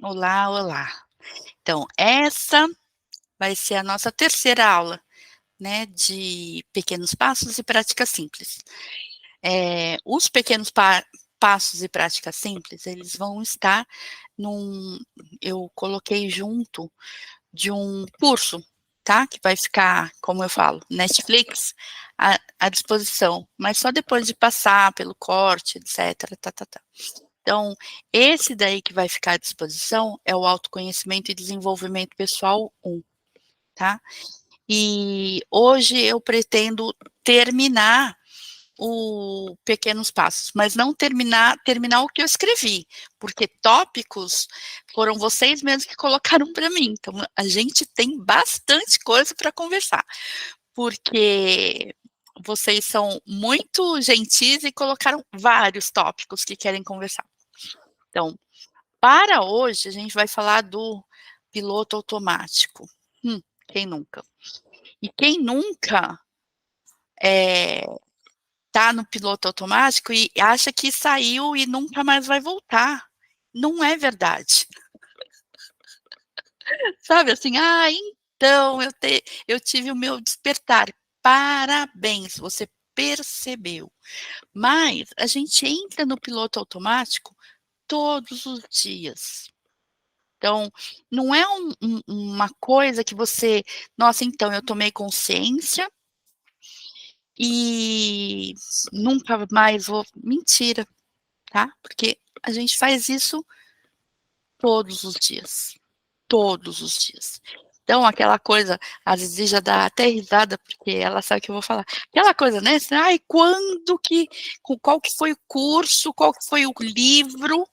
Olá, olá. Então, essa vai ser a nossa terceira aula, né, de pequenos passos e práticas simples. Os pequenos passos e práticas simples, eles vão estar num eu coloquei junto de um curso, tá, que vai ficar, como eu falo, Netflix à disposição, mas só depois de passar pelo corte, etcétera, tá-tá-tá. Então, esse daí que vai ficar à disposição é o autoconhecimento e desenvolvimento pessoal 1, tá. E hoje eu pretendo terminar o Pequenos Passos, mas não terminar o que eu escrevi, porque tópicos foram vocês mesmos que colocaram para mim, então a gente tem bastante coisa para conversar, porque vocês são muito gentis e colocaram vários tópicos que querem conversar. Então, para hoje, a gente vai falar do piloto automático. Quem nunca? E quem nunca tá no piloto automático e acha que saiu e nunca mais vai voltar. Não é verdade. Sabe assim, então eu tive o meu despertar. Parabéns, você percebeu. Mas a gente entra no piloto automático todos os dias. Então, não é uma coisa que você, nossa, então eu tomei consciência e nunca mais vou. Mentira, tá? Porque a gente faz isso todos os dias. Todos os dias. Então, aquela coisa, às vezes já dá até risada, porque ela sabe que eu vou falar. Aquela coisa, né? Ai, quando que. Qual que foi o curso? Qual que foi o livro?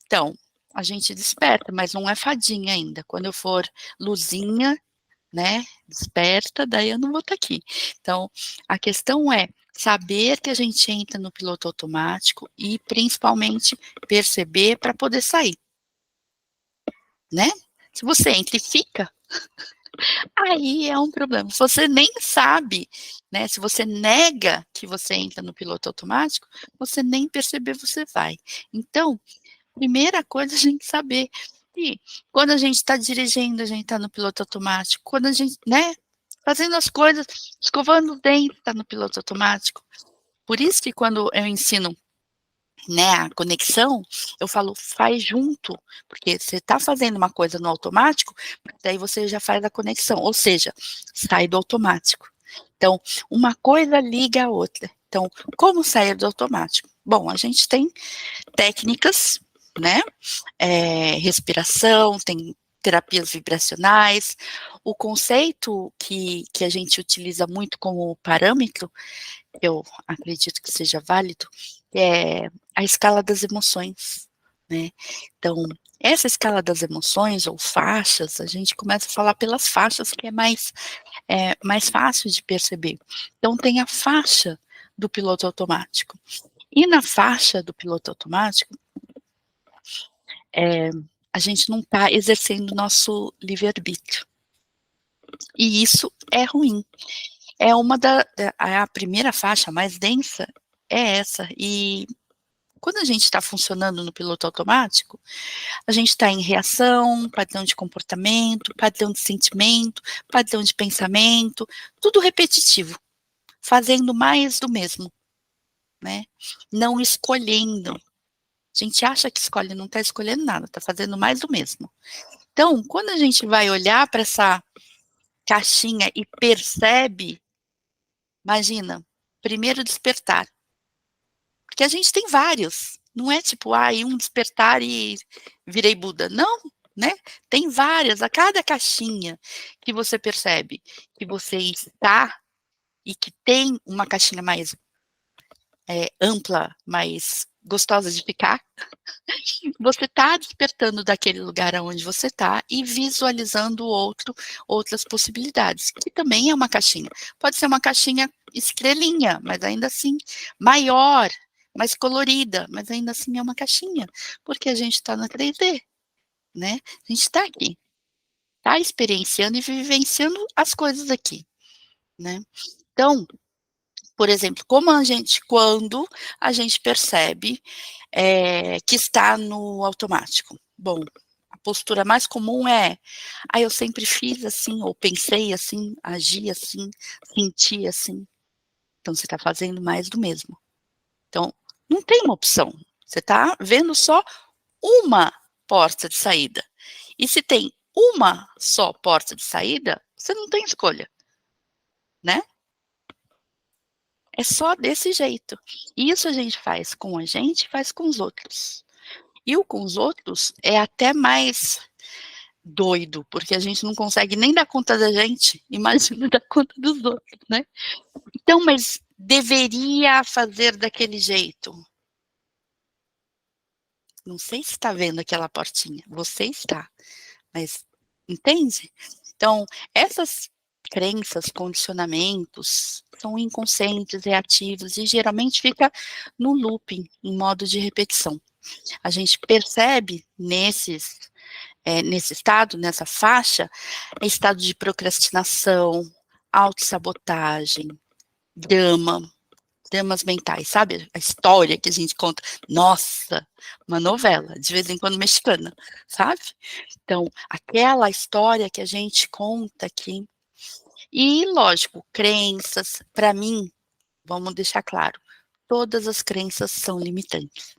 Então, a gente desperta, mas não é fadinha ainda. Quando eu for luzinha, né, desperta, daí eu não vou estar aqui. Então, a questão é saber que a gente entra no piloto automático e principalmente perceber para poder sair, né? Se você entra e fica, aí é um problema. Se você nem sabe, né? Se você nega que você entra no piloto automático, você nem perceber você vai. Então, primeira coisa a gente saber que quando a gente está dirigindo, a gente está no piloto automático. Quando a gente, né, fazendo as coisas, escovando os dentes, está no piloto automático. Por isso que quando eu ensino, né, a conexão, eu falo, faz junto, porque você está fazendo uma coisa no automático, mas daí você já faz a conexão, ou seja, sai do automático. Então, uma coisa liga a outra. Então, como sair do automático? Bom, a gente tem técnicas, né? Respiração, tem terapias vibracionais. O conceito que a gente utiliza muito como parâmetro, eu acredito que seja válido, é a escala das emoções, né? Então, essa escala das emoções ou faixas, a gente começa a falar pelas faixas, que mais fácil de perceber. Então, tem a faixa do piloto automático. E na faixa do piloto automático, é, a gente não está exercendo nosso livre-arbítrio. E isso é ruim. É a primeira faixa mais densa é essa. E quando a gente está funcionando no piloto automático, a gente está em reação, padrão de comportamento, padrão de sentimento, padrão de pensamento, tudo repetitivo, fazendo mais do mesmo, né? Não escolhendo. A gente acha que escolhe, não está escolhendo nada, está fazendo mais do mesmo. Então, quando a gente vai olhar para essa caixinha e percebe, imagina, primeiro despertar, porque a gente tem vários, não é tipo, um despertar e virei Buda, não, né? Tem várias, a cada caixinha que você percebe que você está e que tem uma caixinha mais ampla, mais gostosa de ficar, você está despertando daquele lugar aonde você está e visualizando outras possibilidades, que também é uma caixinha. Pode ser uma caixinha estrelinha, mas ainda assim maior, mais colorida, mas ainda assim é uma caixinha, porque a gente está na 3D, né? A gente está aqui, está experienciando e vivenciando as coisas aqui, né? Então, por exemplo, quando a gente percebe que está no automático. Bom, a postura mais comum é: "Ah, eu sempre fiz assim, ou pensei assim, agi assim, senti assim". Então você está fazendo mais do mesmo. Então, não tem uma opção, você está vendo só uma porta de saída. E se tem uma só porta de saída, você não tem escolha, né. É só desse jeito. E isso a gente faz com a gente, faz com os outros. E o com os outros é até mais doido, porque a gente não consegue nem dar conta da gente, imagina dar conta dos outros, né. Então, mas deveria fazer daquele jeito. Não sei se está vendo aquela portinha, você está, mas entende? Então, essas crenças, condicionamentos, são inconscientes, reativos e geralmente fica no looping, em modo de repetição. A gente percebe nesse estado, nessa faixa, estado de procrastinação, autossabotagem, drama, dramas mentais, sabe, a história que a gente conta. Nossa, uma novela, de vez em quando mexicana, sabe. Então, aquela história que a gente conta aqui. E lógico, crenças, para mim, vamos deixar claro, todas as crenças são limitantes,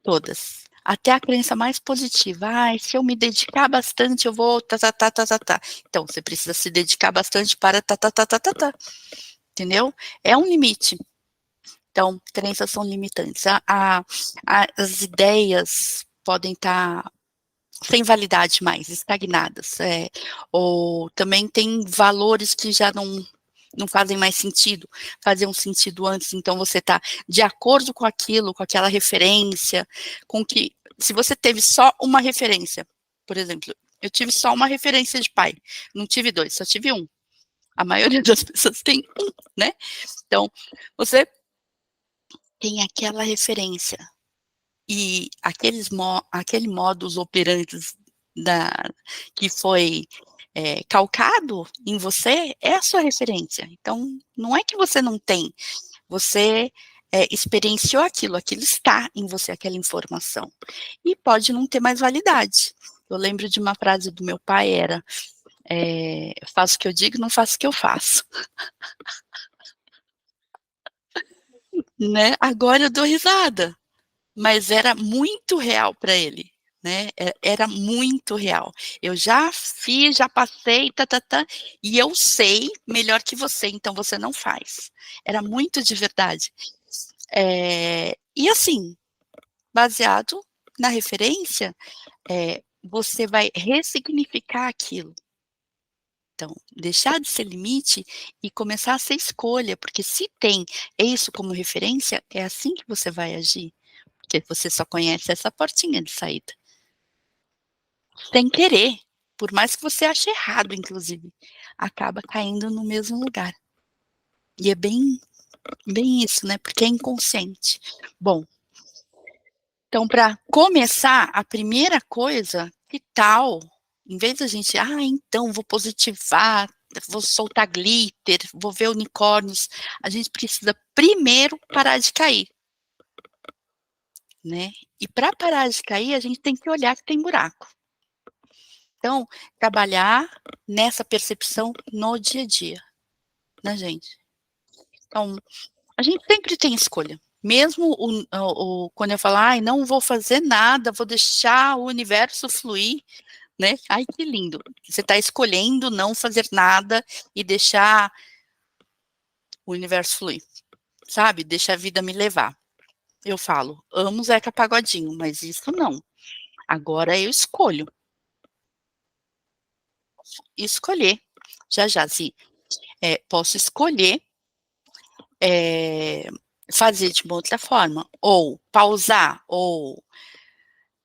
todas. Até a crença mais positiva: "Ai, se eu me dedicar bastante eu vou tá-tá-tá, tá-tá-tá". Então, você precisa se dedicar bastante para tá-tá-tá, tá-tá-tá, entendeu? É um limite. Então, crenças são limitantes. As ideias podem estar sem validade mais, estagnadas, ou também tem valores que já não fazem mais sentido, faziam sentido antes, então você está de acordo com aquilo, com aquela referência, com que se você teve só uma referência, por exemplo, eu tive só uma referência de pai, não tive 2, só tive um. A maioria das pessoas tem um, né. Então, você tem aquela referência. E aquele modus operandi da que foi, calcado em você, é a sua referência. Então, não é que você não tem, você, experienciou aquilo, aquilo está em você, aquela informação. E pode não ter mais validade. Eu lembro de uma frase do meu pai era, "Faço o que eu digo, não faço o que eu faço", né. Agora eu dou risada. Mas era muito real para ele, né, era muito real. Eu já fiz, já passei, tá-tá-tá, e eu sei melhor que você, então você não faz. Era muito de verdade. E assim, baseado na referência, você vai ressignificar aquilo. Então, deixar de ser limite e começar a ser escolha, porque se tem isso como referência, é assim que você vai agir. Porque você só conhece essa portinha de saída. Sem querer, por mais que você ache errado inclusive, acaba caindo no mesmo lugar. E é bem isso, né, porque é inconsciente. Bom, então para começar, a primeira coisa, que tal, em vez da gente: "Ah, então vou positivar, vou soltar glitter, vou ver unicórnios", a gente precisa primeiro parar de cair, né. E para parar de cair, a gente tem que olhar que tem buraco. Então, trabalhar nessa percepção no dia a dia, né, gente. Então, a gente sempre tem escolha, mesmo quando eu falar: "Ai, não vou fazer nada, vou deixar o universo fluir", né. Ai, que lindo, você está escolhendo não fazer nada e deixar o universo fluir, sabe, deixa a vida me levar. Eu falo: "Amo Zeca Pagodinho", mas isso não, agora eu escolher. Já já, se posso escolher Eh, fazer de uma outra forma, ou pausar, ou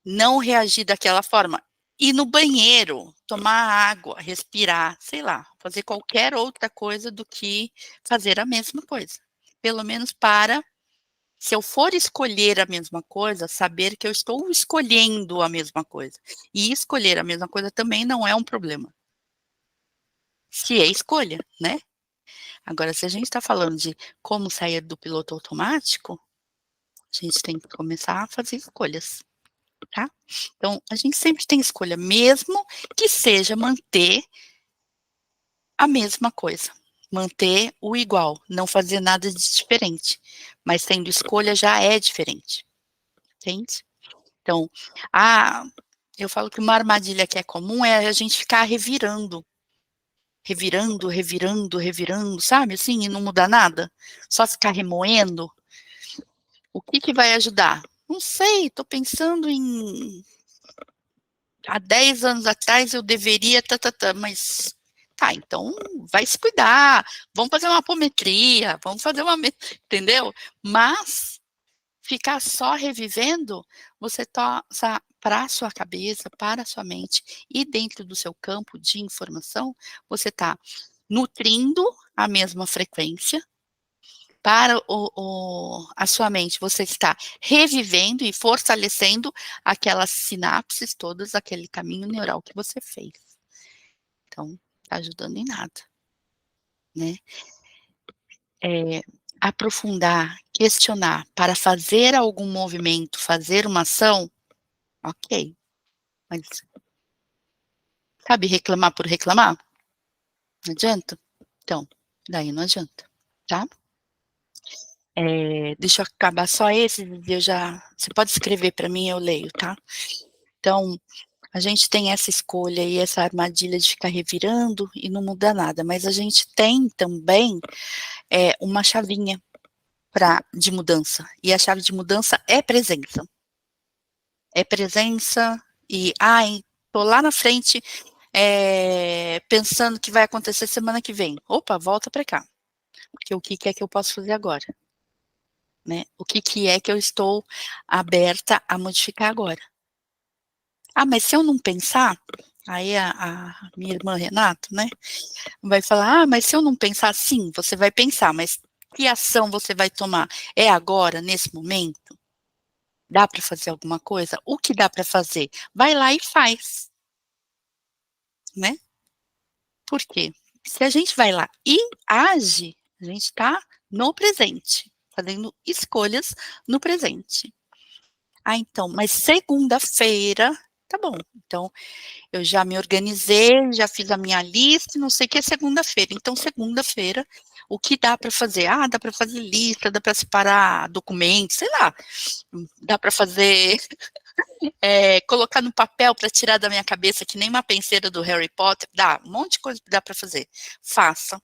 não reagir daquela forma, ir no banheiro, tomar água, respirar, sei lá, fazer qualquer outra coisa do que fazer a mesma coisa. Pelo menos para, se eu for escolher a mesma coisa, saber que eu estou escolhendo a mesma coisa. E escolher a mesma coisa também não é um problema, se é escolha, né. Agora se a gente está falando de como sair do piloto automático, a gente tem que começar a fazer escolhas. tá? Então, a gente sempre tem escolha, mesmo que seja manter a mesma coisa, manter o igual, não fazer nada de diferente, mas tendo escolha já é diferente, entende? Então, ah, eu falo que uma armadilha que é comum é a gente ficar revirando, revirando, revirando, revirando, sabe, assim, e não mudar nada, só ficar remoendo. O que que vai ajudar? Não sei, tô pensando em há 10 anos atrás eu deveria, mas tá, então vai se cuidar, vamos fazer uma apometria, vamos fazer uma, entendeu? Mas ficar só revivendo, você para a sua cabeça, para a sua mente e dentro do seu campo de informação, você está nutrindo a mesma frequência, para a sua mente, você está revivendo e fortalecendo aquelas sinapses todas, aquele caminho neural que você fez. Então, está ajudando em nada, né? Aprofundar, questionar, para fazer algum movimento, fazer uma ação, ok, mas sabe reclamar por reclamar? Não adianta? Então, daí não adianta, tá? Deixa eu acabar só esses, você pode escrever para mim, eu leio, tá? Então, a gente tem essa escolha e essa armadilha de ficar revirando e não muda nada, mas a gente tem também uma chavinha de mudança, e a chave de mudança é presença. É presença e, ai, tô lá na frente pensando que vai acontecer semana que vem. Opa, volta para cá, porque o que é que eu posso fazer agora? Né? O que é que eu estou aberta a modificar agora? Ah, mas se eu não pensar, aí a minha irmã Renata, né, vai falar, ah, mas se eu não pensar, sim, você vai pensar, mas que ação você vai tomar? É agora, nesse momento? Dá para fazer alguma coisa? O que dá para fazer? Vai lá e faz, né? Por quê? Se a gente vai lá e age, a gente está no presente, fazendo escolhas no presente. Ah, então, mas segunda-feira, tá bom. Então, eu já me organizei, já fiz a minha lista, não sei o que é segunda-feira. Então, segunda-feira, o que dá para fazer? Ah, dá para fazer lista, dá para separar documentos, sei lá. Dá para fazer, colocar no papel para tirar da minha cabeça, que nem uma penseira do Harry Potter. Dá, um monte de coisa que dá para fazer. Faça.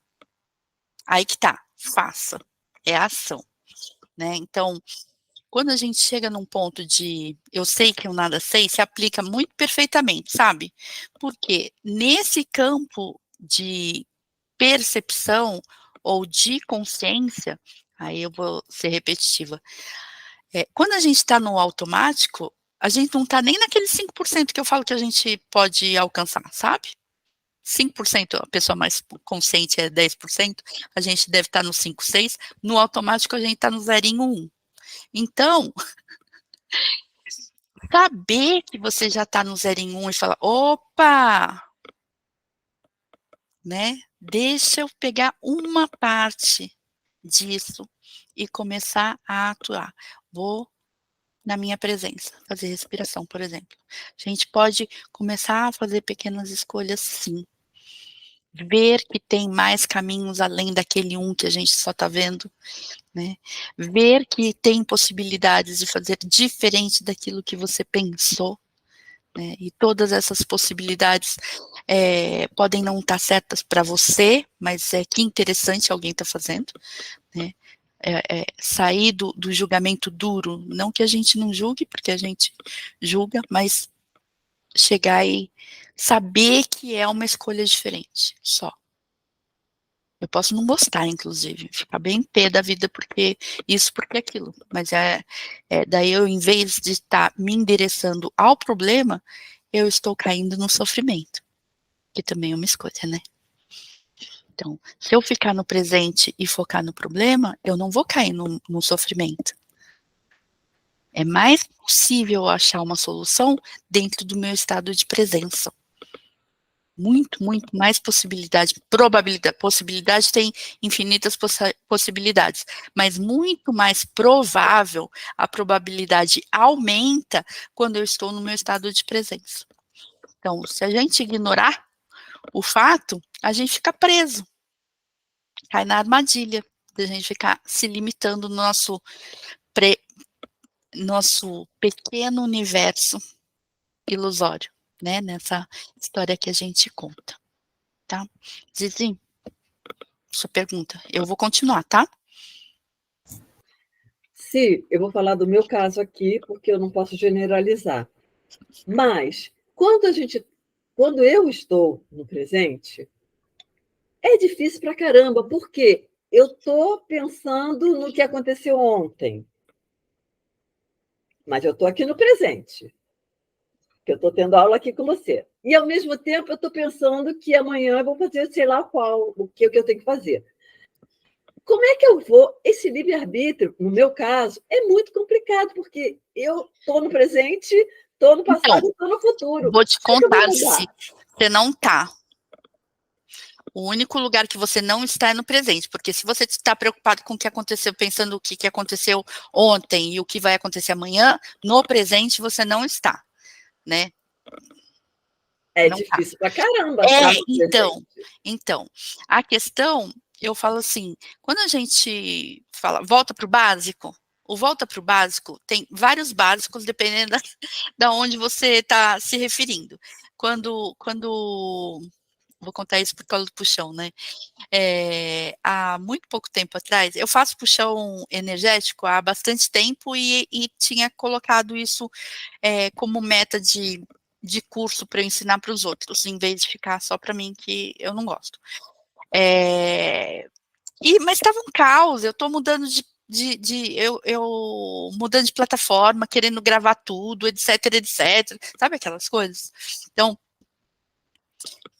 Aí que tá, faça. É a ação, né? Então, quando a gente chega num ponto de eu sei que eu nada sei, se aplica muito perfeitamente, sabe? Porque nesse campo de percepção ou de consciência, aí eu vou ser repetitiva, quando a gente está no automático, a gente não está nem naquele 5% que eu falo que a gente pode alcançar, sabe? 5% a pessoa mais consciente é 10%, a gente deve estar no 5, 6, no automático a gente está no 0, 1. Então, saber que você já está no 0 em 1 e falar, opa, né? Deixa eu pegar uma parte disso e começar a atuar. Vou na minha presença, fazer respiração, por exemplo. A gente pode começar a fazer pequenas escolhas, sim. Ver que tem mais caminhos além daquele um que a gente só está vendo, né? Ver que tem possibilidades de fazer diferente daquilo que você pensou, né? E todas essas possibilidades podem não estar certas para você, mas que interessante alguém está fazendo, né? Sair do julgamento duro, não que a gente não julgue, porque a gente julga, mas chegar e saber que é uma escolha diferente, só. Eu posso não gostar, inclusive, ficar bem pé da vida porque isso, porque aquilo, mas daí eu, em vez de estar me endereçando ao problema, eu estou caindo no sofrimento, que também é uma escolha, né? Então, se eu ficar no presente e focar no problema, eu não vou cair no sofrimento. É mais possível achar uma solução dentro do meu estado de presença. Muito, muito mais possibilidade, probabilidade, possibilidade tem infinitas possibilidades, mas muito mais provável, a probabilidade aumenta quando eu estou no meu estado de presença. Então, se a gente ignorar o fato, a gente fica preso, cai na armadilha, de a gente ficar se limitando no nosso pequeno universo ilusório, né, nessa história que a gente conta, tá? Zizi, sua pergunta. Eu vou continuar, tá? Sim, eu vou falar do meu caso aqui, porque eu não posso generalizar. Mas, quando eu estou no presente, é difícil pra caramba, porque eu estou pensando no que aconteceu ontem, mas eu estou aqui no presente, que eu estou tendo aula aqui com você. E, ao mesmo tempo, eu estou pensando que amanhã eu vou fazer sei lá o que eu tenho que fazer. Como é que eu vou? Esse livre-arbítrio, no meu caso, é muito complicado, porque eu estou no presente, estou no Então, passado e estou no futuro. vou te Como é que eu vou contar se mudar? você não tá. O único lugar que você não está é no presente, porque se você está preocupado com o que aconteceu, pensando o que aconteceu ontem e o que vai acontecer amanhã, no presente você não está, né? É Não tá. difícil pra caramba estar no presente. Então, a questão, eu falo assim, quando a gente fala volta para o básico, o volta para o básico tem vários básicos, dependendo da onde você está se referindo. Quando vou contar isso por causa do puxão, né? Há muito pouco tempo atrás, eu faço puxão energético há bastante tempo e tinha colocado isso como meta de curso para eu ensinar para os outros, em vez de ficar só para mim, que eu não gosto. Mas estava um caos, eu estou mudando eu mudando de plataforma, querendo gravar tudo, etc, etc, sabe aquelas coisas? Então,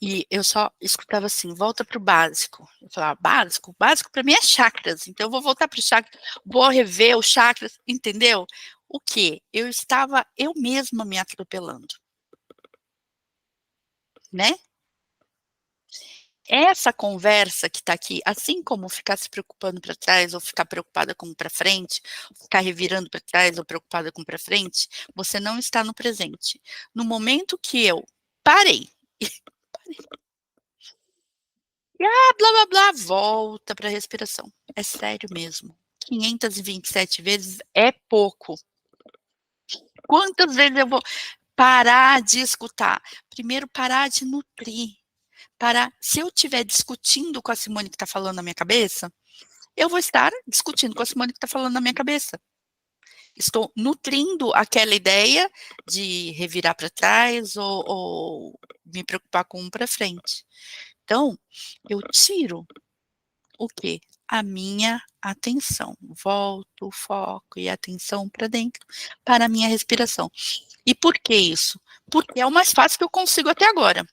e eu só escutava assim, volta para o básico. Eu falava, básico? O básico para mim é chakras, então eu vou voltar para o chakras, vou rever os chakras, entendeu? O quê? Eu estava eu mesma me atropelando, né? Essa conversa que está aqui, assim como ficar se preocupando para trás ou ficar preocupada com para frente, ficar revirando para trás ou preocupada com para frente, você não está no presente. No momento que eu parei, blá, blá, blá, volta para a respiração. É sério mesmo. 527 vezes é pouco. Quantas vezes eu vou parar de escutar? Primeiro, parar de nutrir. Se eu estiver discutindo com a Simone que está falando na minha cabeça, eu vou estar discutindo com a Simone que está falando na minha cabeça. Estou nutrindo aquela ideia de revirar para trás ou me preocupar com um para frente. Então, eu tiro o quê? A minha atenção. Volto o foco e a atenção para dentro, para a minha respiração. E por que isso? Porque é o mais fácil que eu consigo até agora.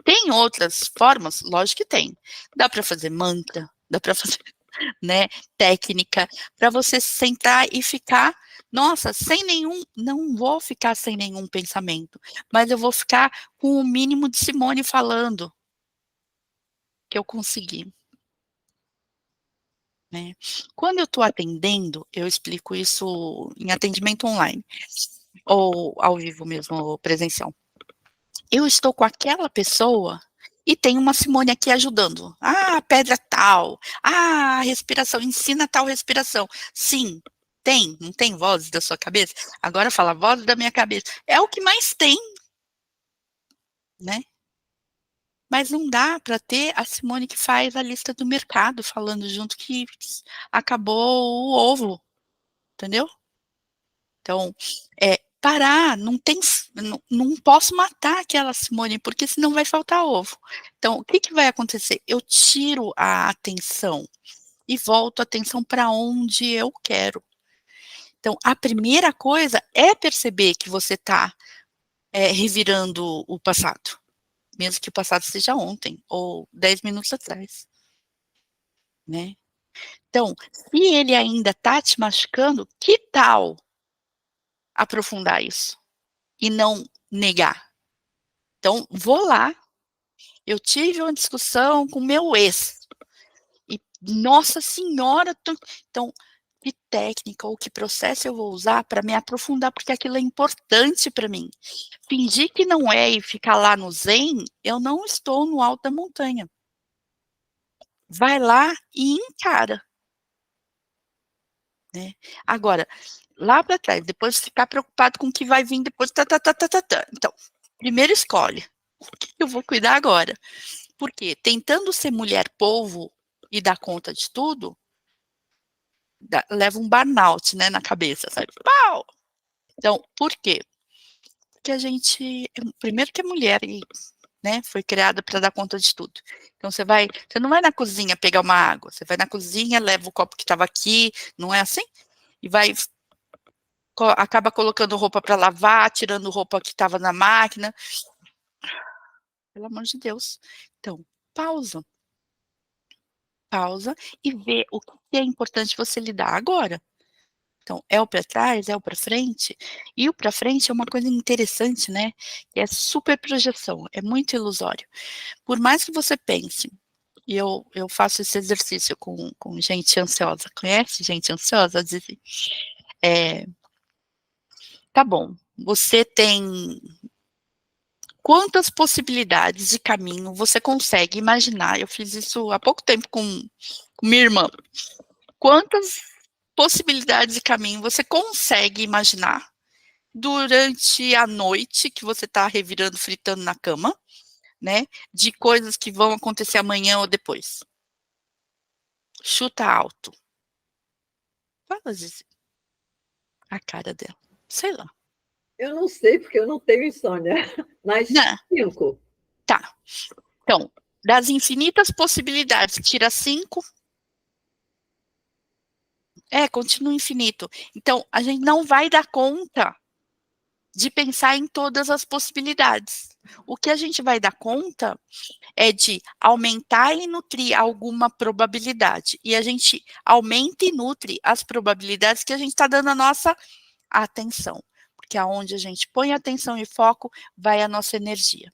Tem outras formas? Lógico que tem. Dá para fazer mantra, dá para fazer, né, técnica, para você sentar e ficar, nossa, sem nenhum, não vou ficar sem nenhum pensamento, mas eu vou ficar com o mínimo de Simone falando que eu consegui. Né? Quando eu estou atendendo, eu explico isso em atendimento online, ou ao vivo mesmo, ou presencial. Eu estou com aquela pessoa e tem uma Simone aqui ajudando. Ah, pedra tal. Ah, respiração, ensina tal respiração. Sim, tem, não tem vozes da sua cabeça? Agora fala, voz da minha cabeça. É o que mais tem, né? Mas não dá para ter a Simone que faz a lista do mercado falando junto que acabou o ovo, entendeu? Então, parar, não posso matar aquela Simone, porque senão vai faltar ovo. Então, o que vai acontecer? Eu tiro a atenção e volto a atenção para onde eu quero. Então, a primeira coisa é perceber que você está revirando o passado, mesmo que o passado seja ontem ou 10 minutos atrás, né? Então, se ele ainda está te machucando, que tal aprofundar isso e não negar? Então, vou lá eu tive uma discussão com meu ex, e nossa senhora, então, que técnica ou que processo eu vou usar para me aprofundar, porque aquilo é importante para mim. Fingir que não é e ficar lá no zen, eu não estou no alto da montanha. Vai lá e encara. Né? Agora, lá para trás, depois ficar preocupado com o que vai vir depois, Então, primeiro escolhe, o que eu vou cuidar agora? Porque tentando ser mulher polvo e dar conta de tudo, leva um burnout, né, na cabeça, sabe? Pau! Então, por quê? Porque a gente, primeiro que é mulher e, né, foi criada para dar conta de tudo. Então você não vai na cozinha pegar uma água, você vai na cozinha, leva o copo que estava aqui, não é assim? E acaba colocando roupa para lavar, tirando roupa que estava na máquina. Pelo amor de Deus. Então, pausa. Pausa e vê o que é importante você lidar agora. Então, é o para trás, é o para frente. E o para frente é uma coisa interessante, né? É super projeção, é muito ilusório. Por mais que você pense, e eu faço esse exercício com gente ansiosa. Conhece gente ansiosa? Diz assim, tá bom, você tem quantas possibilidades de caminho você consegue imaginar? Eu fiz isso há pouco tempo com minha irmã. Quantas possibilidades de caminho você consegue imaginar durante a noite que você está revirando, fritando na cama, né? De coisas que vão acontecer amanhã ou depois? Chuta alto. Fala, Zizi. A cara dela. Sei lá. Eu não sei, porque eu não tenho insônia. Mas Não. 5. Tá. Então, das infinitas possibilidades, tira 5. Continua infinito. Então, a gente não vai dar conta de pensar em todas as possibilidades. O que a gente vai dar conta é de aumentar e nutrir alguma probabilidade. E a gente aumenta e nutre as probabilidades que a gente está dando a nossa atenção. Porque aonde a gente põe atenção e foco, vai a nossa energia.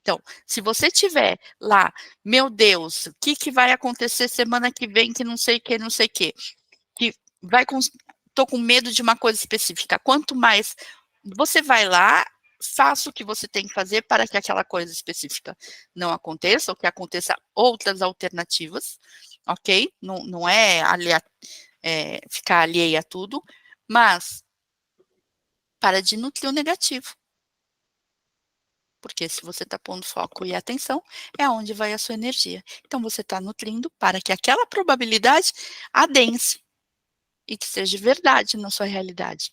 Então, se você tiver lá, meu Deus, o que vai acontecer semana que vem, que não sei o que, não sei o que tô com medo de uma coisa específica. Quanto mais você vai lá, faça o que você tem que fazer para que aquela coisa específica não aconteça, ou que aconteça outras alternativas, ok? Não é, ficar alheia a tudo, mas para de nutrir o negativo. Porque se você está pondo foco e atenção, é onde vai a sua energia. Então, você está nutrindo para que aquela probabilidade adense e que seja verdade na sua realidade.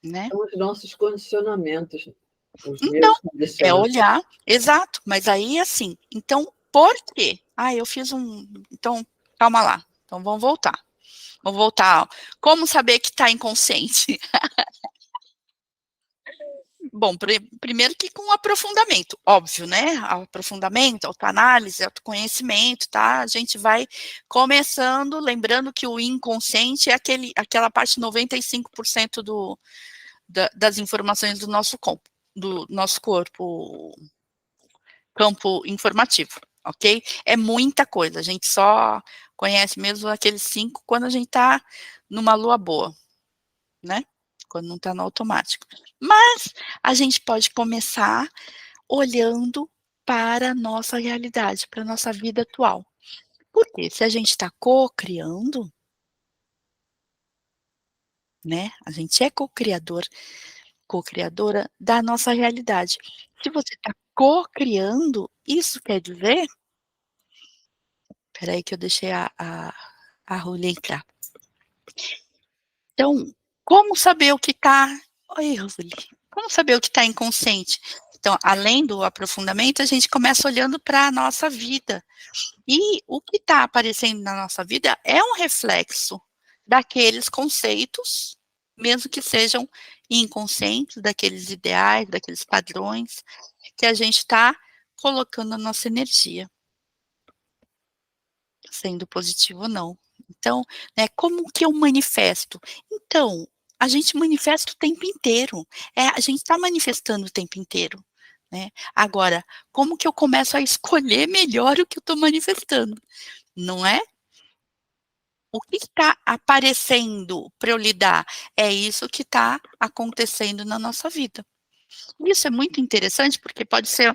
Né? São os nossos condicionamentos, os Então, meus condicionamentos. olhar, exato, mas aí assim, então, por quê? Então, calma lá, então vamos voltar. Como saber que está inconsciente? Bom, primeiro que com aprofundamento, óbvio, né? Aprofundamento, autoanálise, autoconhecimento, tá? A gente vai começando, lembrando que o inconsciente é aquela parte 95% das informações do nosso corpo, campo informativo, ok? É muita coisa, a gente só conhece mesmo aqueles 5 quando a gente está numa lua boa, né? Quando não está no automático. Mas a gente pode começar olhando para a nossa realidade, para a nossa vida atual. Porque se a gente está co-criando, né? A gente é co-criadora da nossa realidade. Se você está co-criando, isso quer dizer. Espera aí que eu deixei a rolha entrar. Então, como saber o que está. Oi, Roseli. Como saber o que está inconsciente? Então, além do aprofundamento, a gente começa olhando para a nossa vida. E o que está aparecendo na nossa vida é um reflexo daqueles conceitos, mesmo que sejam inconscientes, daqueles ideais, daqueles padrões, que a gente está colocando a nossa energia, sendo positivo ou não. Então, né, como que eu manifesto? Então, a gente manifesta o tempo inteiro. A gente está manifestando o tempo inteiro. né. Agora, como que eu começo a escolher melhor o que eu estou manifestando, não é? O que está aparecendo para eu lidar? É isso que está acontecendo na nossa vida. Isso é muito interessante, porque pode ser,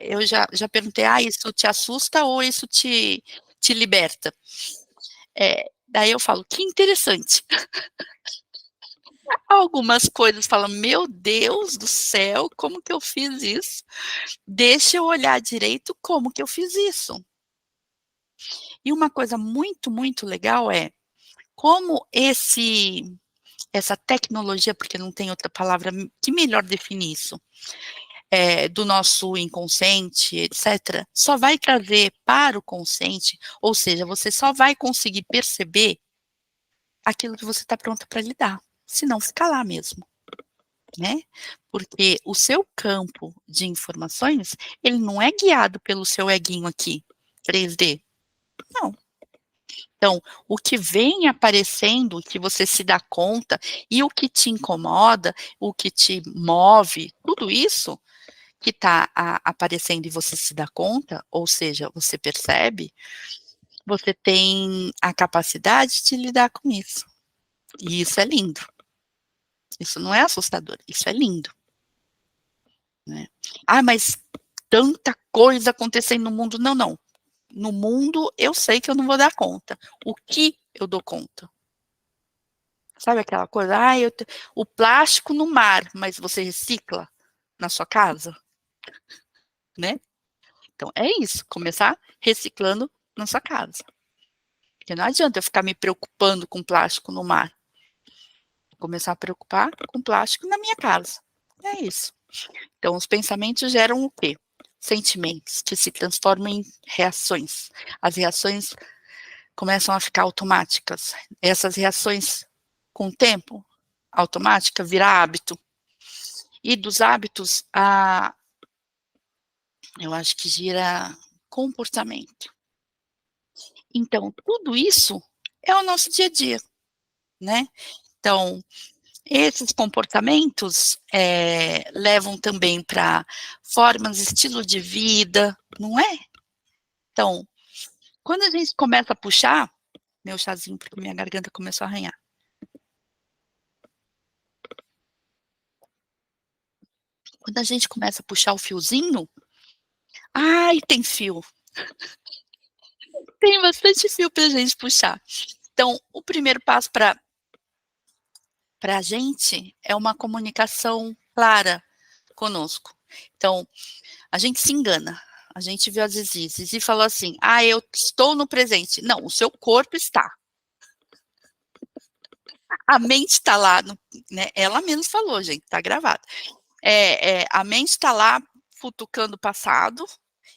eu já perguntei: "Ah, isso te assusta ou isso te liberta?". Daí eu falo: "Que interessante". Algumas coisas falam: "Meu Deus do céu, como que eu fiz isso? Deixa eu olhar direito como que eu fiz isso". E uma coisa muito, muito legal é, como essa tecnologia, porque não tem outra palavra que melhor definir isso, do nosso inconsciente, etcétera, só vai trazer para o consciente, ou seja, você só vai conseguir perceber aquilo que você está pronto para lidar, senão fica lá mesmo, né. Porque o seu campo de informações, ele não é guiado pelo seu eguinho aqui, 3D, não. Então, o que vem aparecendo, o que você se dá conta, e o que te incomoda, o que te move, tudo isso que está aparecendo e você se dá conta, ou seja, você percebe, você tem a capacidade de lidar com isso. E isso é lindo. Isso não é assustador, isso é lindo, né. "Ah, mas tanta coisa acontecendo no mundo", não, não. No mundo eu sei que eu não vou dar conta. O que eu dou conta? Sabe aquela coisa: "Ah, eu te o plástico no mar", mas você recicla na sua casa, né. Então é isso, começar reciclando na sua casa. Porque não adianta eu ficar me preocupando com plástico no mar, começar a preocupar com plástico na minha casa. É isso. Então os pensamentos geram o quê? Sentimentos, que se transformam em reações. As reações começam a ficar automáticas. Essas reações, com o tempo, automática, vira hábito. E dos hábitos, eu acho que gira comportamento. Então, tudo isso é o nosso dia a dia, né. Então, esses comportamentos, levam também para formas, estilo de vida, não é? Então, quando a gente começa a puxar meu chazinho, porque minha garganta começou a arranhar. Quando a gente começa a puxar o fiozinho, ai, tem fio, tem bastante fio pra gente puxar. Então, o primeiro passo para a gente é uma comunicação clara conosco. Então, a gente se engana, a gente viu as Zizis e falou assim: "Ah, eu estou no presente". Não, o seu corpo está. A mente está lá no, né, ela mesma falou, gente, está gravado. A mente está lá futucando o passado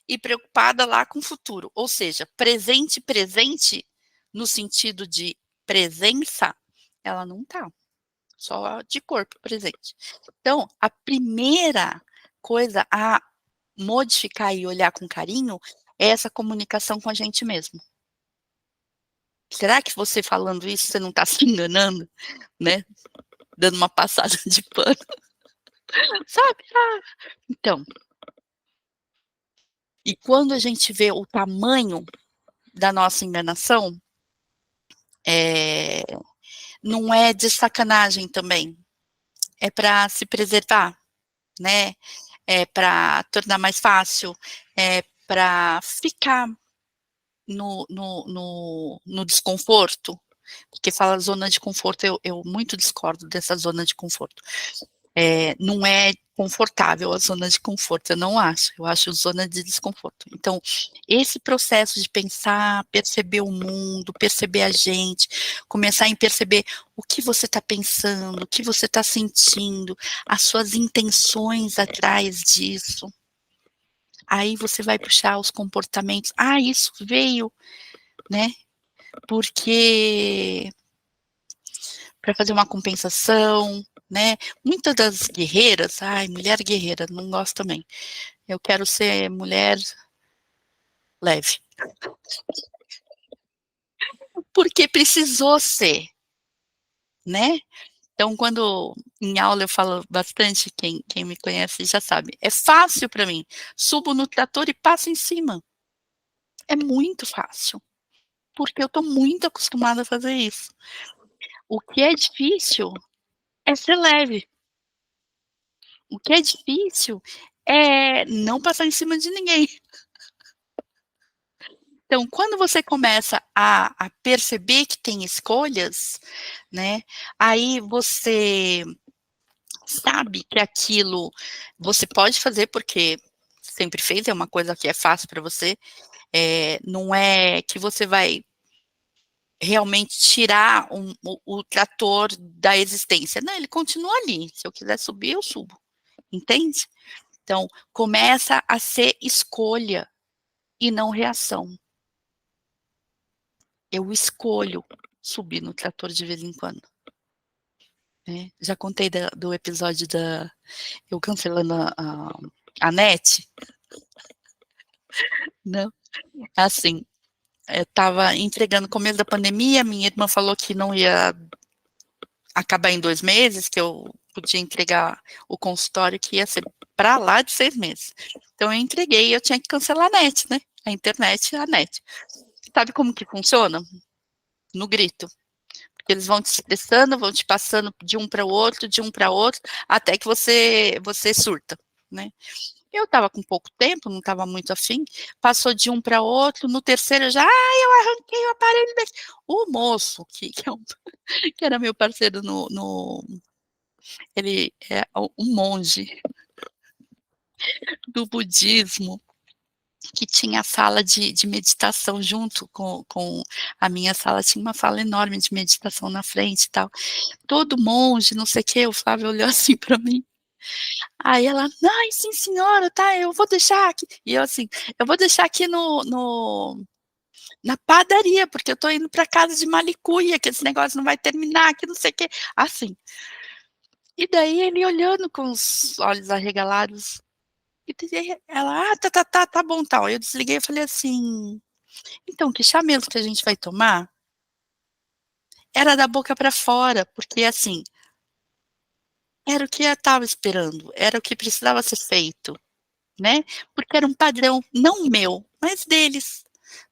e preocupada lá com o futuro, ou seja, presente, presente, no sentido de presença, ela não está. Só de corpo presente. Então, a primeira coisa a modificar e olhar com carinho é essa comunicação com a gente mesmo. Será que você falando isso, você não está se enganando, né, dando uma passada de pano, sabe? Ah, então, e quando a gente vê o tamanho da nossa enganação, eh, não é de sacanagem também, é para se preservar, né. É para tornar mais fácil, é para ficar no desconforto, porque fala zona de conforto, eu muito discordo dessa zona de conforto. Não é confortável a zona de conforto, eu acho zona de desconforto. Então, esse processo de pensar, perceber o mundo, perceber a gente, começar em perceber o que você está pensando, o que você está sentindo, as suas intenções atrás disso. Aí você vai puxar os comportamentos. Ah, isso veio, né, porque para fazer uma compensação, né. Muitas das guerreiras, ai, mulher guerreira, não gosto também. Eu quero ser mulher leve, porque precisou ser, né. Então, quando em aula eu falo bastante, quem me conhece já sabe, é fácil para mim. Subo no trator e passo em cima. É muito fácil, porque eu estou muito acostumada a fazer isso. O que é difícil é ser leve. O que é difícil é não passar em cima de ninguém. Então, quando você começa a perceber que tem escolhas, né, aí você sabe que aquilo você pode fazer porque sempre fez, é uma coisa que é fácil para você, não é que você vai realmente tirar o trator da existência. Não, ele continua ali. Se eu quiser subir, eu subo. Entende? Então, começa a ser escolha e não reação. Eu escolho subir no trator de vez em quando. Né? Já contei do episódio eu cancelando a net? Não. Assim, eu estava entregando no começo da pandemia, minha irmã falou que não ia acabar em 2 meses, que eu podia entregar o consultório, que ia ser para lá de 6 meses. Então eu entreguei e eu tinha que cancelar a net, né? A internet, a net. Sabe como que funciona? No grito. Porque eles vão te estressando, vão te passando de um para o outro, até que você surta, né? Eu estava com pouco tempo, não estava muito afim, passou de um para outro, no terceiro já, eu arranquei o aparelho daqui. O moço, que era meu parceiro ele é um monge do budismo, que tinha a sala de meditação junto com a minha sala, tinha uma sala enorme de meditação na frente e tal. Todo monge, não sei o que, o Flávio olhou assim para mim. Aí ela, ai, sim senhora, tá, eu vou deixar aqui. E eu assim, eu vou deixar aqui na padaria, porque eu tô indo para casa de malicuia, que esse negócio não vai terminar, que não sei o que. Assim. E daí ele olhando com os olhos arregalados, e daí ela, tá bom, tal. Eu desliguei e falei assim, então, que chá mesmo que a gente vai tomar? Era da boca para fora, porque assim, era o que eu estava esperando, era o que precisava ser feito, né? Porque era um padrão, não meu, mas deles,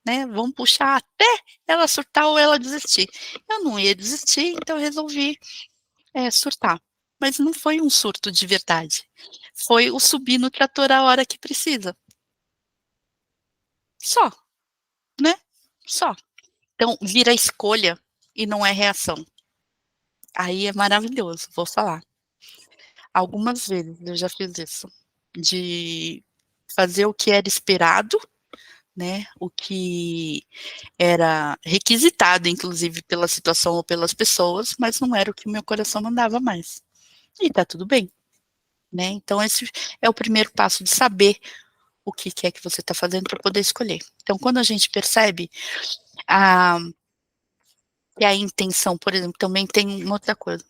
né? Vão puxar até ela surtar ou ela desistir. Eu não ia desistir, então eu resolvi surtar. Mas não foi um surto de verdade. Foi o subir no trator a hora que precisa. Só, né? Só. Então, vira escolha e não é reação. Aí é maravilhoso, vou falar. Algumas vezes eu já fiz isso, de fazer o que era esperado, né, o que era requisitado, inclusive, pela situação ou pelas pessoas, mas não era o que o meu coração mandava mais. E tá tudo bem, né? Então esse é o primeiro passo de saber o que é que você está fazendo para poder escolher. Então, quando a gente percebe que a intenção, por exemplo, também tem uma outra coisa.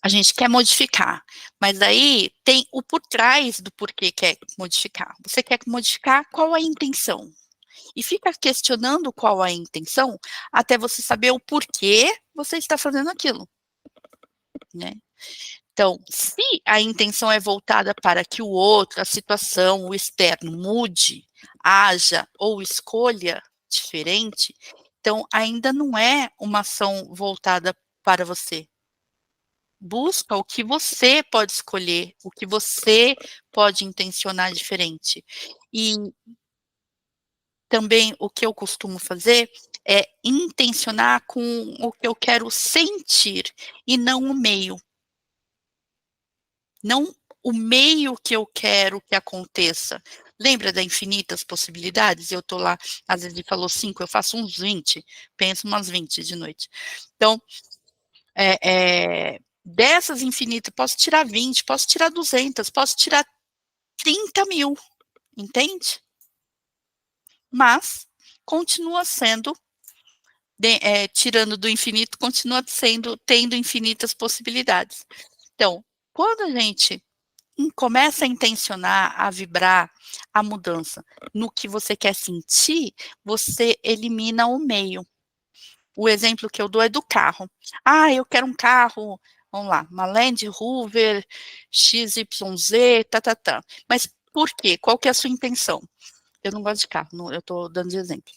A gente quer modificar, mas aí tem o por trás do porquê quer modificar. Você quer modificar, qual a intenção? E fica questionando qual a intenção até você saber o porquê você está fazendo aquilo, né? Então, se a intenção é voltada para que o outro, a situação, o externo mude, haja ou escolha diferente, então ainda não é uma ação voltada para você. Busca o que você pode escolher, o que você pode intencionar diferente. E também o que eu costumo fazer é intencionar com o que eu quero sentir e não o meio. Não o meio que eu quero que aconteça. Lembra das infinitas possibilidades? Eu estou lá, às vezes ele falou 5, eu faço uns 20, penso umas 20 de noite. Então, dessas infinitas, posso tirar 20, posso tirar 200, posso tirar 30 mil, entende? Mas continua sendo, tirando do infinito, continua tendo infinitas possibilidades. Então, quando a gente começa a intencionar, a vibrar a mudança no que você quer sentir, você elimina o meio. o exemplo que eu dou é do carro. Ah, eu quero um carro, vamos lá, uma Land Rover XYZ, tá. Mas por quê? Qual que é a sua intenção? Eu não gosto de carro, eu estou dando de exemplo.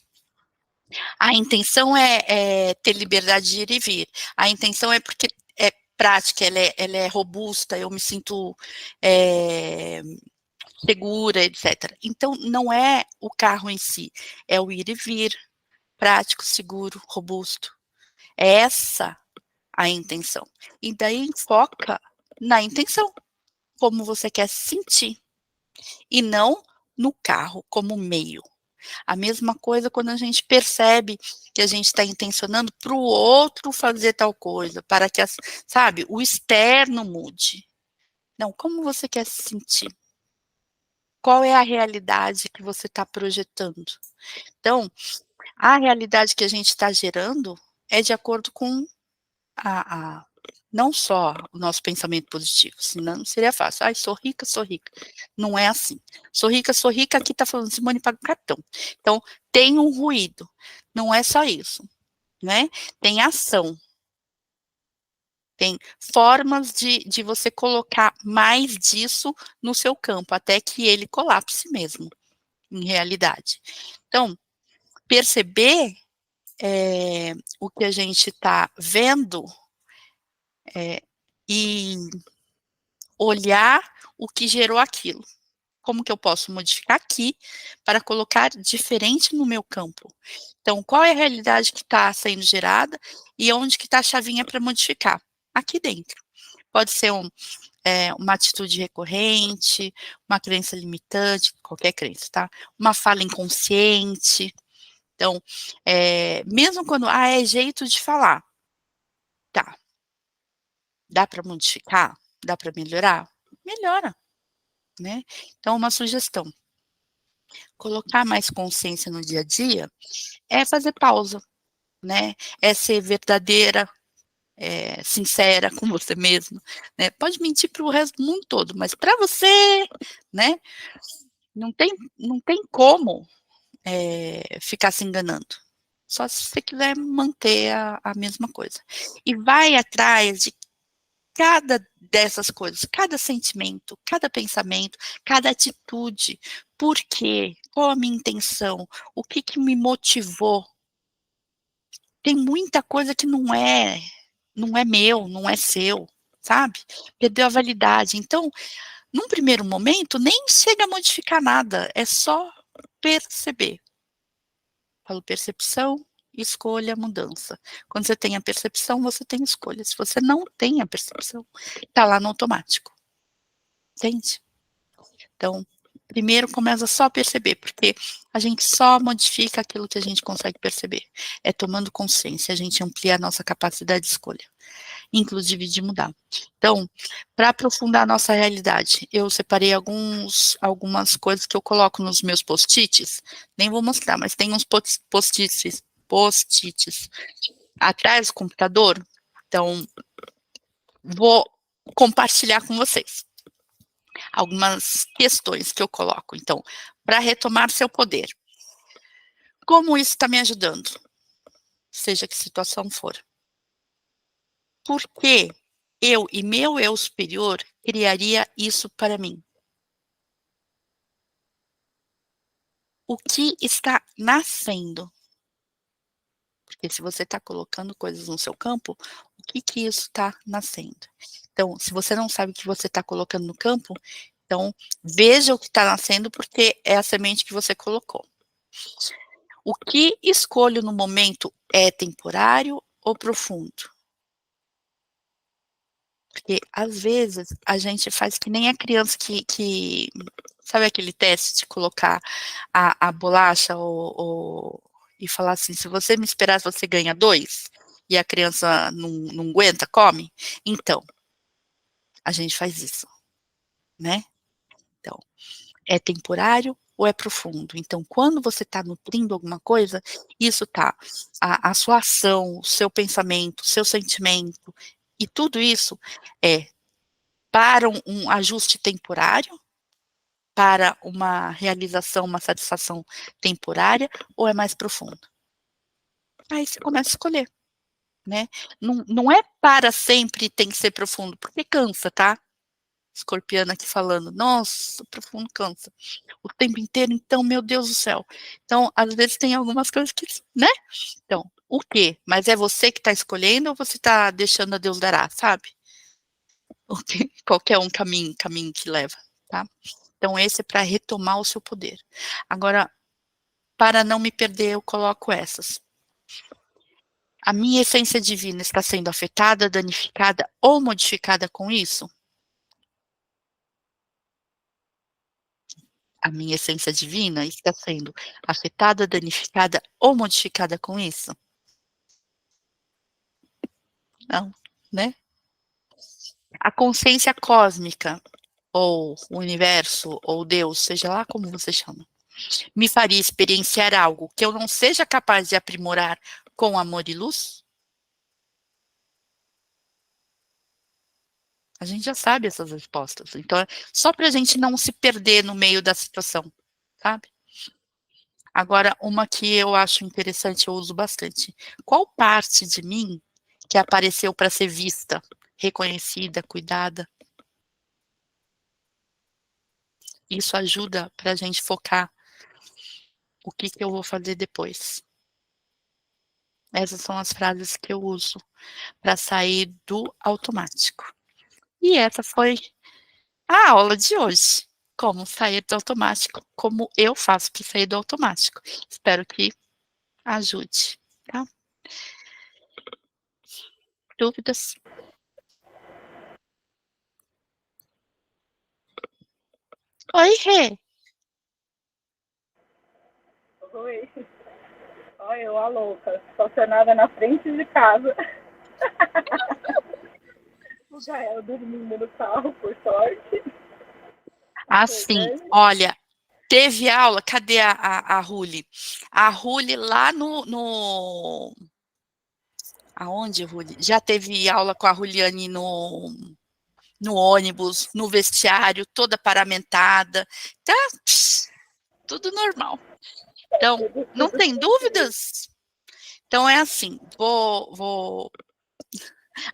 A intenção é ter liberdade de ir e vir. A intenção é porque é prática, ela é robusta, eu me sinto segura, etc. Então, não é o carro em si, é o ir e vir, prático, seguro, robusto. É essa a intenção. E daí foca na intenção, como você quer se sentir, e não no carro como meio. A mesma coisa quando a gente percebe que a gente está intencionando para o outro fazer tal coisa, para que, sabe, o externo mude. Não, como você quer se sentir? Qual é a realidade que você está projetando? Então, a realidade que a gente está gerando é de acordo com não só o nosso pensamento positivo, senão não seria fácil. Ai, sou rica, sou rica. Não é assim. Sou rica, aqui está falando, Simone, paga o cartão. Então, tem um ruído. Não é só isso, né? Tem ação. Tem formas de você colocar mais disso no seu campo, até que ele colapse mesmo, em realidade. Então, perceber o que a gente está vendo e olhar o que gerou aquilo. Como que eu posso modificar aqui para colocar diferente no meu campo? Então, qual é a realidade que está sendo gerada e onde que está a chavinha para modificar? Aqui dentro. Pode ser uma atitude recorrente, uma crença limitante, qualquer crença, tá? Uma fala inconsciente. Então, mesmo quando, é jeito de falar. Tá. Dá para modificar? Dá para melhorar? Melhora, né? Então, uma sugestão. Colocar mais consciência no dia a dia é fazer pausa, né? É ser verdadeira, sincera com você mesmo, né? Pode mentir para o resto do mundo todo, mas para você, né? Não tem como ficar se enganando. Só se você quiser manter a mesma coisa. E vai atrás de cada dessas coisas, cada sentimento, cada pensamento, cada atitude. Por quê? Qual a minha intenção? O que me motivou? Tem muita coisa que não é meu, não é seu, sabe? Perdeu a validade. Então, num primeiro momento, nem chega a modificar nada, é só perceber. Falo percepção, escolha, mudança. Quando você tem a percepção, você tem escolha. Se você não tem a percepção, está lá no automático. Entende? Então, primeiro começa só a perceber, porque a gente só modifica aquilo que a gente consegue perceber. É tomando consciência, a gente amplia a nossa capacidade de escolha, inclusive de mudar. Então, para aprofundar a nossa realidade, eu separei algumas coisas que eu coloco nos meus post-its, nem vou mostrar, mas tem uns post-its atrás do computador, então vou compartilhar com vocês algumas questões que eu coloco. Então, para retomar seu poder. Como isso está me ajudando? Seja que situação for. Por que eu e meu eu superior criaria isso para mim? O que está nascendo? Porque se você está colocando coisas no seu campo, o que isso está nascendo? Então, se você não sabe o que você está colocando no campo, então veja o que está nascendo, porque é a semente que você colocou. O que escolho no momento é temporário ou profundo? Porque, às vezes, a gente faz que nem a criança que sabe aquele teste de colocar a bolacha e falar assim, se você me esperar, você ganha 2, e a criança não aguenta, come? Então, a gente faz isso, né? Então, é temporário ou é profundo? Então, quando você está nutrindo alguma coisa, isso tá, a sua ação, o seu pensamento, o seu sentimento, e tudo isso é para um ajuste temporário, para uma realização, uma satisfação temporária, ou é mais profundo? Aí você começa a escolher, né. Não é para sempre tem que ser profundo, porque cansa, tá. Escorpiana aqui falando: "Nossa, profundo cansa. O tempo inteiro, então, meu Deus do céu". Então, às vezes tem algumas coisas que, né. Então, o quê? Mas é você que está escolhendo ou você está deixando a Deus dará, sabe? Porque qualquer um caminho que leva, tá. Então esse é para retomar o seu poder. Agora, para não me perder, eu coloco essas. A minha essência divina está sendo afetada, danificada ou modificada com isso? A minha essência divina está sendo afetada, danificada ou modificada com isso? Não, né. A consciência cósmica, ou o universo, ou Deus, seja lá como você chama, me faria experienciar algo que eu não seja capaz de aprimorar com amor e luz? A gente já sabe essas respostas, então é só para a gente não se perder no meio da situação, sabe. Agora uma que eu acho interessante, eu uso bastante. Qual parte de mim que apareceu para ser vista, reconhecida, cuidada? Isso ajuda para a gente focar o que que eu vou fazer depois. Essas são as frases que eu uso para sair do automático. E essa foi a aula de hoje, como sair do automático, como eu faço para sair do automático. Espero que ajude, tá. Dúvidas? Oi, Rê. Oi. Olha eu, a louca, estacionada na frente de casa. O Gael dormindo no carro, por sorte. Assim, olha, teve aula, cadê a Ruli? A Ruli lá aonde, Ruli? Já teve aula com a Ruliane no ônibus, no vestiário, toda paramentada, tá tudo normal. Então, não tem dúvidas? Então é assim, vou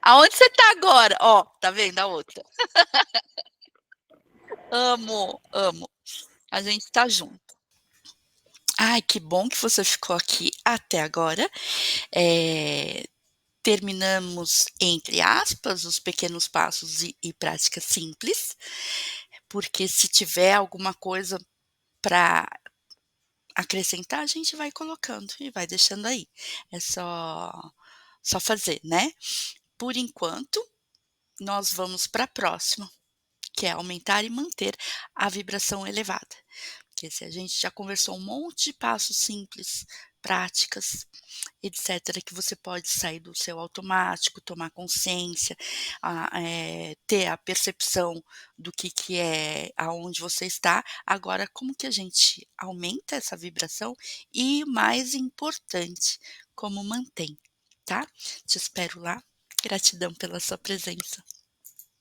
aonde você tá agora? Ó, tá vendo a outra? Amo, amo. A gente tá junto. Ai, que bom que você ficou aqui até agora. Terminamos, entre aspas, os pequenos passos e práticas simples, porque se tiver alguma coisa para acrescentar, a gente vai colocando e vai deixando aí. É só fazer, né. Por enquanto, nós vamos para a próxima, que é aumentar e manter a vibração elevada. Porque se a gente já conversou um monte de passos simples, práticas, etc., que você pode sair do seu automático, tomar consciência, ter a percepção do que é, aonde você está. Agora, como que a gente aumenta essa vibração e, mais importante, como mantém, tá? Te espero lá. Gratidão pela sua presença.